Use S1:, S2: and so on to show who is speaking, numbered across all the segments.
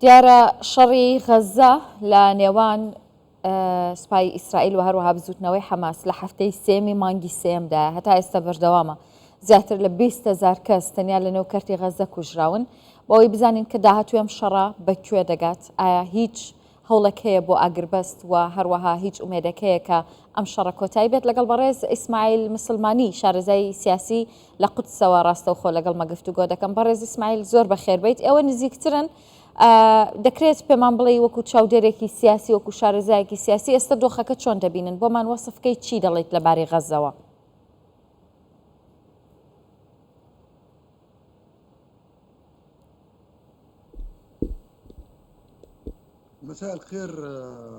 S1: دیارە شەڕی غەزە لە نێوان سوپای ئیسرائیل و هەروەها بزوتنەوەی حەماس لە هەفتەی سێمی مانگی سێمدا هەتا ئێستا بەردەوامە. زیاتر لە 20,000 کەس تەنیا لە نێوکەرتی غەزە کوژراون. بۆەوەی بزانین کە داهاتوی ئەم شەڕە بەکوێ دەگات، ئایا هیچ هەوڵێک هەیە بۆ ئاگربەست و هەروەها هیچ ئومێدێک هەیە کە ئەم شەڕە کۆتایی بێت. لەگەڵ بەڕێز ئیسماعیل مسلمانی شارەزای سیاسی لە قودسەوە ڕاستەوخۆ لەگەڵ مەگفتوگۆ دەکەم. بەڕێز ئیسماعیل زۆر بەخێربیت، ئێوە نزیکترن، دەکرێت پێمان بڵێ وەکو چاودێرێکی سیاسی وەکو شارەزایەکی سیاسی ئێستا دۆخەکە چۆن دەبینن؟ بۆمان وەسفکەی چی دەڵێیت لەبارەی غەزەوە؟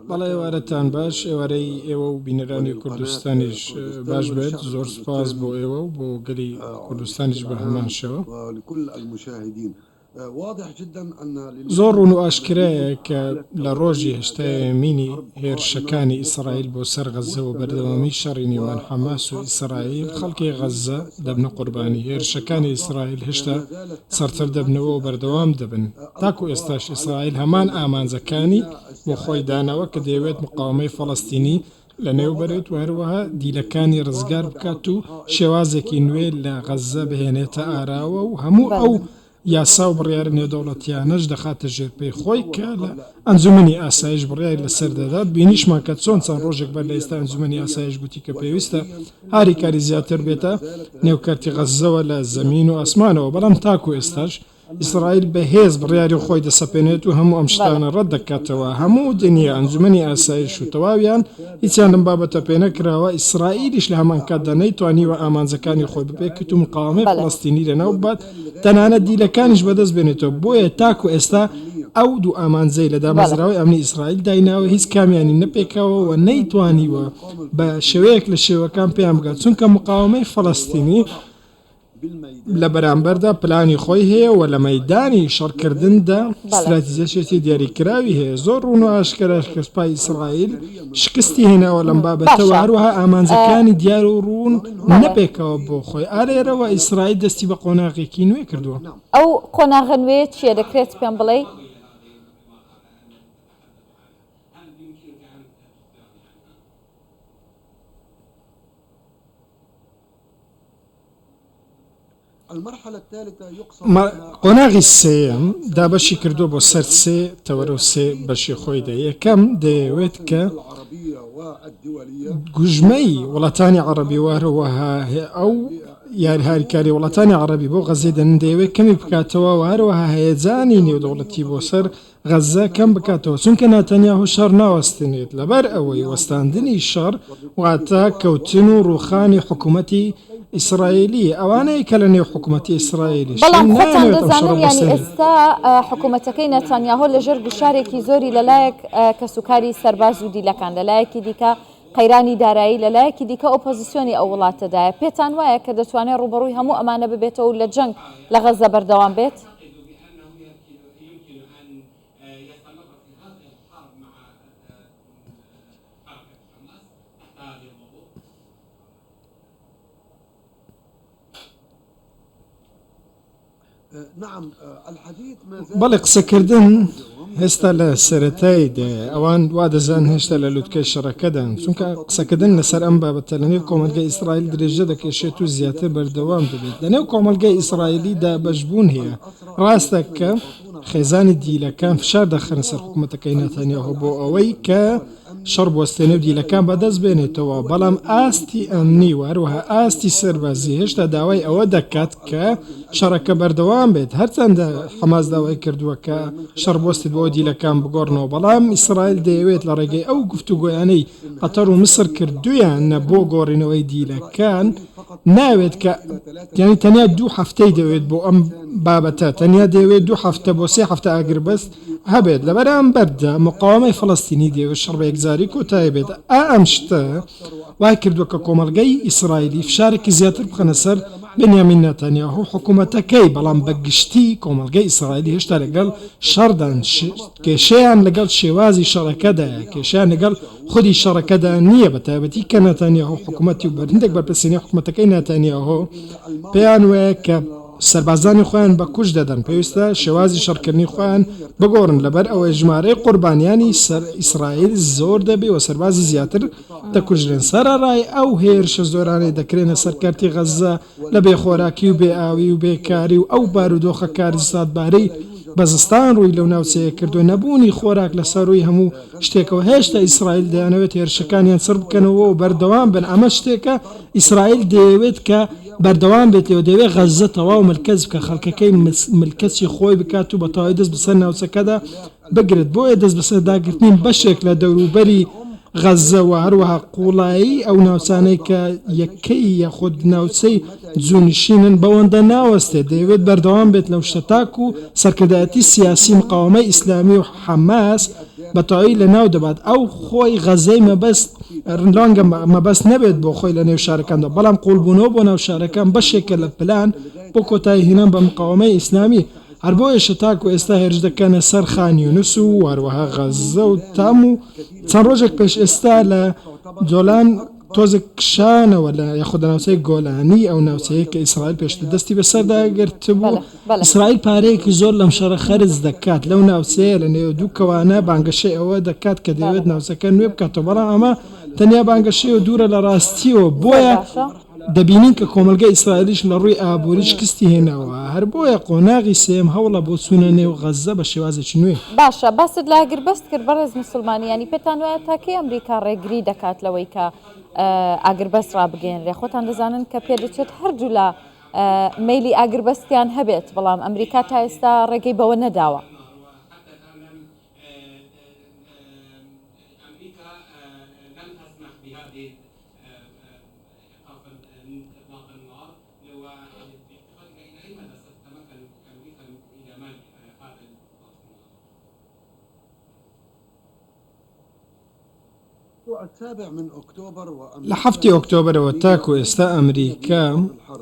S2: بەڵێ ئێوارەتان باش، ئێوارەی ئێوە و بینەرانی کوردستانیش باش بێت. زۆر سوپاس بۆ ئێوە و بۆ گەلی کوردستانیش بە هەمان شێوە. زۆر ڕوون و ئاشکرایە کە لە ڕۆژی هێشتایەمینی هێرشەکانی ئیسرائیل بۆ سەر غەزە و بەردەوامی شەڕی نێوان حەماس و ئیسرائیل خەڵکی غەزە دەبنە قوربانی. هێرشەکانی ئیسرائیل هێشتا سەرتر دەبنەوە و بەردەوام دەبن. تاکو ئێستاش ئیسرائیل هەمان ئامانجەکانی بۆ خۆی دانەوە کە دەیەوێت مقاومەی فەڵەستینی لە نێوبەرێت و هەروەها دیلەکانی ڕزگار بکات و شێوازێکی نوێ لە غەزە بهێنێتە ئاراوە و هەموو ئەو یاسا و بڕیارە نێودەوڵەتیانەش دەخاتە ژێرپەی خۆی کە لە ئەنجومەنی ئاسایش بڕیاری لەسەر دەدات. بینیشمان کە چۆن چەند ڕۆژێک بەر لە ئێستا ئەنجومەنی ئاسایش گوتی کە پێویستە هاری کاری زیاتر بێتە نێوکەرتی غەزەوە لە زەمین و ئاسمانەوە. بەڵام تاکو ئێستاش ئیسرائیل بەهێز بڕیاری خۆی دەسەپێنێت و هەموو ئەم شتانە ڕەت دەکاتەوە. هەموو دنیا ئەنجومەنی ئاسایش و تەواویان هیچیان لەم بابەتە پێ نەکراوە. ئیسرائیلیش لە هەمان کاتدا نەیتوانیوە ئامانجەکانی خۆی بپێکێت و مقاومەی فەڵەستینی لەناو بات، تەنانەت دیلەکانیش بەدەست بێنێتەوە. بۆیە تاکو ئێستا ئەو دوو ئامانجەی لە دامەزراوەی ئەمنی ئیسرائیل دایناوە هیچ کامیانی نەپێکاوە و نەیتوانیوە بە شێوەیەک لە شێوەکان پێیان بگات، چونکە مقاومەی فەڵەستینی لە بەرامبەردا پلانی خۆی هەیە و لە مەیدانی شەڕکردندا استراتیژیەکی دیاریکراوی هەیە. زۆر ڕوون و ئاشکرا کە سوپای ئیسرائیل شکستی هێناوە لەم بابەتەوە، هەروەها ئامانجەکانی دیار و ڕوون نەپێکەوە بۆ خۆی. ئارێرەوە ئیسرائیل دەستی بە قۆناغێکی نوێ کردووە.
S1: ئەو قۆناغە نوێ چیە دەکرێت پێم بڵێ؟ قۆناغی سێم دابەشی کردو بۆ سەر سێ تەوەرە و سێ بەشی خۆیدا. یەکەم دەیەوێت کە گوژمەی وڵاتانی عەرەبی وهروەها ئەو یاریهاریکاری وڵاتانی عەرەبی بۆ غەزەی دەنن دەیەوێت کەمی بکاتەوە و هەروەها هەیەجانی نێودەوڵەتی بۆ سەر غەزە کەم بکاتەوە، چونکە ناتەنیاهو شەڕ ناوەستێنێت. لەبەر ئەوەی وەستاندنی شەڕ واتە کەوتن و ڕوخانی حکوومەتی ئیسرائیلی ئەوانەیە کە لە نێو حکوومەتی ئیسرائیلی. بەڵام خۆتان دەزانن یانی ئێستا حکوومەتەکەی نەتانیاهو لەژێر گوشارێکی زۆری لەلایەک کەسوکاری سەرباز و دیلەکان، لەلایەکی دیکە قەیرانی دارایی، لەلایەکی دیکە ئۆپۆزیسیۆنی ئەو وڵاتەدایە. پێتان وایە کە دەتوانێت ڕوبەڕووی هەموو ئەمانە ببێتەوە لە جەنگ لە غەزە بەردەوام بێت؟
S2: بەڵێ قسەکردن هێستا لە سەرەتاییدا ئەوان وا دەزان هێشتا لە لووتکەی شەڕەکەدان، چونکە قسەکردن لەسەر ئەم بابەتە لە نێو کۆمەلگای ئیسرائیل درێژە دەکێشێت و زیاتر بەردەوام دەبێت. لە نێو کۆمەلگای ئیسرائیلیدا بەشبوون هەیە. ڕاستە کە خێزانی دیلەکان فشار دەخەنە سەر حکوومەتەکەی نەتانیاهو بۆ ئەوەی کە شەڕ بوەستێنێ و دیلەکان بەدەست بێنێتەوە، بەڵام ئاستی ئەمنی و هەروەها ئاستی سەربازی هێشتا داوای ئەوە دەکات کە شەڕەکە بەردەوام بێت. هەرچەندە حەماس داوای کردووە کە شەڕ بوەستێت بۆ دیلەکان بگۆڕنەوە، بەڵام ئیسرائیل دەیەوێت لە ڕێگەی ئەو گفتوگۆیانەی قەتەر و مسر کردویانە بۆ گۆڕینەوەی دیلەکان ناوێت کە یعنی تەنیا 2 هەفتەی دەوێت بۆ ئەم بابەتە، تەنیا دەوێت 2 هەفتە بۆ 3 هەفتە ئاگربەست هەبێت. لە بەرامبەردا مقاومەی فەڵەستینی دەوێت شەڕ بە یەکجاری کۆتایی بێت. ئەم شتە وای کردووە کە کۆمەلگەی ئیسرائیلی فشارێکی زیاتر بخەنە سەر بنیامین نەتانیاهو حکوومەتەکەی، بەڵام بەگشتی کۆمەلگەی ئیسرائیلی هێشتا لەگەڵ شەڕدان کێشەیان لەگەڵ شێوازی شەڕەکەدایە، کێشیان لەگەڵ خودی شەڕەکەدا نییە، بە تایبەتی کە نەتانیاهو حکوومەتی و بەرهەندێک بەرپرسینی حکوومەتەکەی نەتانیاهو پێیان وایە کە سەربازانی خۆیان بە کوش دەدەن پێویستە شێوازی شەڕکردنی خۆیان بگۆڕن لەبەر ئەوەی ژمارەی قوربانیانی سەر ئیسرائیل زۆر دەبێ و سەربازی زیاتر دەکوژرێن. سەرەڕای ئەو هێرشە زۆرانەی دەکرێنە سەرکەرتی غەزە لە بێخۆراکی و بێئاوی و بێکاری و ئەو بارودۆخە کاری ساتبارەی بەزستان ڕووی لەو ناوچەیە کردو نەبوونی خۆراک لەسەر ڕووی هەموو شتێکەوە. هێشتا ئیسرائیل دەیانەوێت هێرشەکانیان سەر بکەنەوە و بەردەوام بن. ئەمە شتێکە ئیسرائیل دەیەوێت کە بەردەوام بێت و دەوێت غەزە تەواو ملکەز بکە، خەڵکەکەی ملکەچی خۆی بکات و بەتەواوی دەست بەسەر ناوچەکەدا بگرێت. بۆیە دەست بەسەر داگرتنین بەشێک لە دەوروبەری غەزە و هەروەها قوڵایی ئەو ناوچانەی کە یەکەی یاخود ناوچەی جوونشینن بەوەندە ناوەستێت. دەیەوێت بەردەوام بێت لەو شتەتاک و سەرکردایەتی سیاسی مقاومەی ئیسلامی و حەماس بەتەواوی لە ناو دەبات. ئەو خۆی غەزەی مەبەست ڕەنگە مەبەست نەبێت بۆ خۆی لە نێو شارەکاندا، بەڵام قوڵبوونەوە بۆ ناو شارەکان بەشێکە لە پلان بۆ کۆتایی هێنان بە مقاومەی ئیسلامی. هەر بۆیە شتاک و ئێستا هێرش دەکەنە سەر خان یونس و هەروەها غەزە و تام و چەند ڕۆژێک پێش ئێستا لە جۆلان تۆزێک کشانەوە لە یاخود ناوچەی گۆلانی ئەو ناوچەیە کە ئیسرائیل پێشتر دەستی بەسەرداگرت بوو. ئیسرائیل پارەیەکی زۆر لەم شەڕە خەرج دەکات لەو ناوچەیە لە نێو دوو کەوانە بانگەشەی ئەوە دەکات کە دەوێت ناوچەکە نوێ بکاتەوە، بەڵام ئەمە تەنیا بانگەشەی و دوورە لە ڕاستیەوە. بۆیە دەبینین کە کۆمەلگە ئیسرائیلیش لە ڕووی ئابووری شکستی هێناوە. هەر بۆیە قۆناغی سێم هەوڵە بۆ چوونە نێو غەزە بە شێوازێکی نوێ.
S1: باشە باست لە ئاگربەست کرد بەڕێز مسلمانیانی پێتان وایە تاکەی ئەمریکا ڕێگری دەکات لەوەی کە ئاگربەست ڕابگەێنرێ. خۆتان دەزانن کە پێدەچێت هەردوو لە مەیلی ئاگربەستیان هەبێت، بەڵام ئەمریکا تا ئێستا ڕێگەی بەوە نەداوە.
S2: لە 7 ئۆکتۆبرەوە تاکو ئێستا ئەمریکا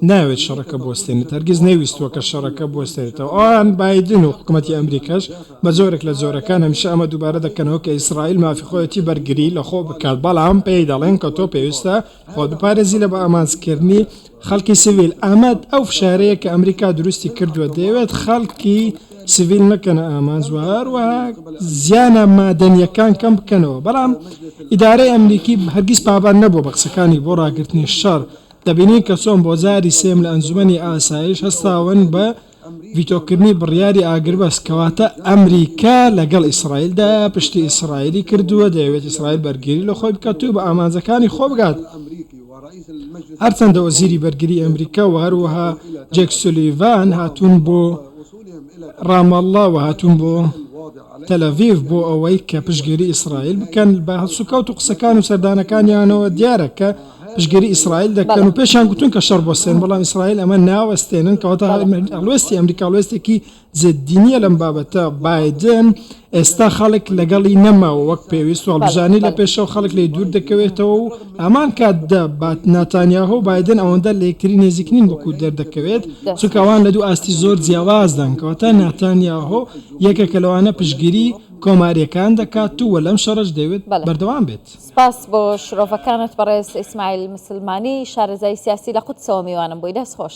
S2: ناوێت شەڕەکە بوەستێنێت، هەرگیز نەیویستووە کە شەڕەکە بوەستێنێتەوە. ئەوان بایدن و حکوومەتی ئەمریکاش بە زۆرێک لە زۆرەکان هەمیشە ئەمە دووبارە دەکەنەوە کە ئیسرائیل مافی خۆیەتی بەرگری لە خۆ بکات، بەڵام پێی دەڵێن کە تۆ پێویستە خۆت بپارێزی لە بە ئامانجکردنی خەڵکی سیڤیل. ئەمەد ئەو فشارەیە کە ئەمریکا دروستی کردووە، دەیەوێت خەڵکی سیڤیل نەکەنە ئامانجوار و زیانە مادەنیەکان کەم بکەنەوە. بەڵام ئیدارەی ئەمریکی هەرگیز پابان نەبوو بە قسەکانی بۆ ڕاگررتنی شەڕ. دەبینین کە چۆن بۆ جاری سێم لە ئەنجومەنی ئاسایش هەستاون بە ڤیتۆکردنی بڕیاری ئاگربەست، کەواتە ئەمریکا لەگەڵ ئیسرائیلدا پشتی ئیسرائیلی کردووە. دەیەوێت ئیسرائیل بەرگری لە خۆی بکات و بە ئامانجەکانی خۆ بگات. هەرچەندە وەزیری بەرگری ئەمریکا و هەروەها جێک سولیڤان هاتوون بۆ ڕامەڵڵا و هاتوون بۆ تەلەڤیڤ بۆ ئەوەی کە پشتگیری ئیسرائیل بکەن. بە هەڵسوکەوت و قسەکان و سەردانەکانیانەوە دیارە کە پشتگیری ئیسرائیل دەکەن و پێشیان گوتون کە شەڕ بۆستێن، بەڵام ئیسرائیل ئەمە ناوەستێنن، کەواتە هەڵوێستی ئەمریکا هەڵوێستێکی جددینیە لەم بابەتە. بایدن ئێستا خەڵک لەگەڵی نەماوە وەک پێویست و هەڵبژانی لە پێشەوە خەڵک لێ دوور دەکەوێتەوە و ئەمان کاتدا ناتانیاهۆ و بایدن ئەوەندە لە یەکتری نێزیکنین وەکو دەردەکەوێت، چونکە ئەوان لە دوو ئاستی زۆر جیاوازدان. کەواتە ناتانیاهۆ یەکێکە لەوانە پشتگیری کۆماریەکان دەکات و لەم شەڕش دەوێت بەردەوام بێت.
S1: سپاس بۆ شرۆڤەکانت بەڕێز ئیسماعیل مسلمانی، شارەزای سیاسی لە قودسەوە میوانم بۆی دەست خۆش.